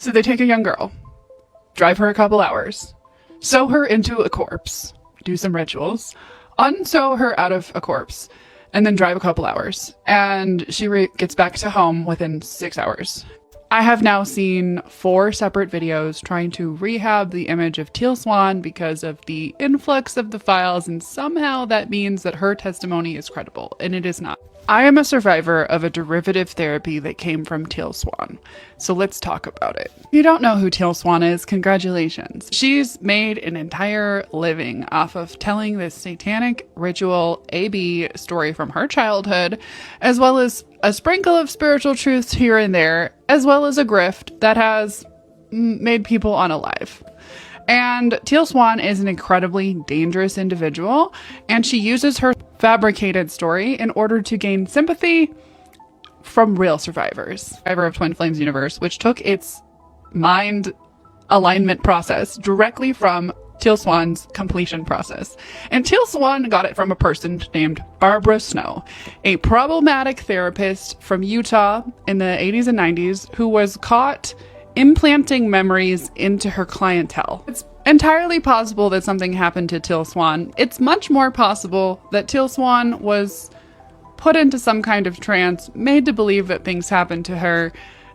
So they take a young girl, drive her a couple hours, sew her into a corpse, do some rituals, unsew her out of a corpse, and then drive a couple hours. And she gets back to home within 6 hours. I have now seen 4 separate videos trying to rehab the image of Teal Swan because of the influx of the files, and somehow that means that her testimony is credible, and it is not. I am a survivor of a derivative therapy that came from Teal Swan, so let's talk about it. If you don't know who Teal Swan is, congratulations. She's made an entire living off of telling this satanic ritual AB story from her childhood, as well as a sprinkle of spiritual truths here and there, as well as a grift that has made people unalive. And Teal Swan is an incredibly dangerous individual, and she uses her fabricated story in order to gain sympathy from real survivors. Survivor of Twin Flames universe, which took its mind alignment process directly from Teal Swan's completion process. And Teal Swan got it from a person named Barbara Snow, a problematic therapist from Utah in the 80s and 90s who was caught implanting memories into her clientele. It's entirely possible that something happened to Teal Swan. It's much more possible that Teal Swan was put into some kind of trance, made to believe that things happened to her,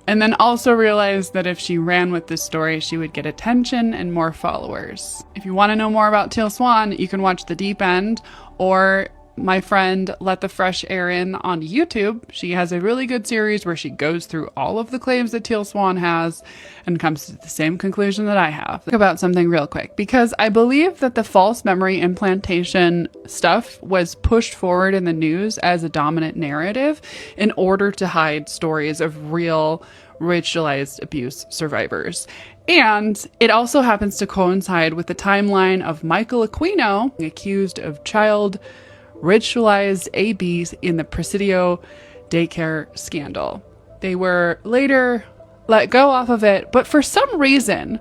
and then also realized that if she ran with this story, she would get attention and more followers. If you want to know more about Teal Swan, you can watch The Deep End or my friend Let the Fresh Erin on YouTube. She has a really good series where she goes through all of the claims that Teal Swan has and comes to the same conclusion that I have. Think about something real quick, because I believe that the false memory implantation stuff was pushed forward in the news as a dominant narrative in order to hide stories of real ritualized abuse survivors. And it also happens to coincide with the timeline of Michael Aquino accused of child ritualized ABs in the Presidio daycare scandal. They were later let go off of it, but for some reason,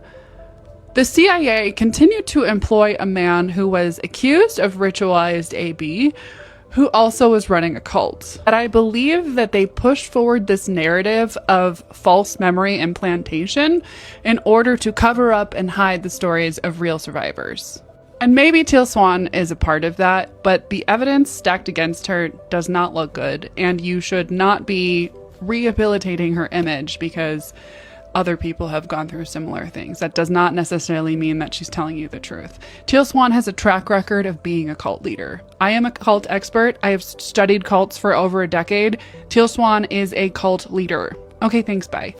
the CIA continued to employ a man who was accused of ritualized AB, who also was running a cult. But I believe that they pushed forward this narrative of false memory implantation in order to cover up and hide the stories of real survivors. And maybe Teal Swan is a part of that, but the evidence stacked against her does not look good, and you should not be rehabilitating her image because other people have gone through similar things. That does not necessarily mean that she's telling you the truth. Teal Swan has a track record of being a cult leader. I am a cult expert. I have studied cults for over a decade. Teal Swan is a cult leader. Okay, thanks, bye.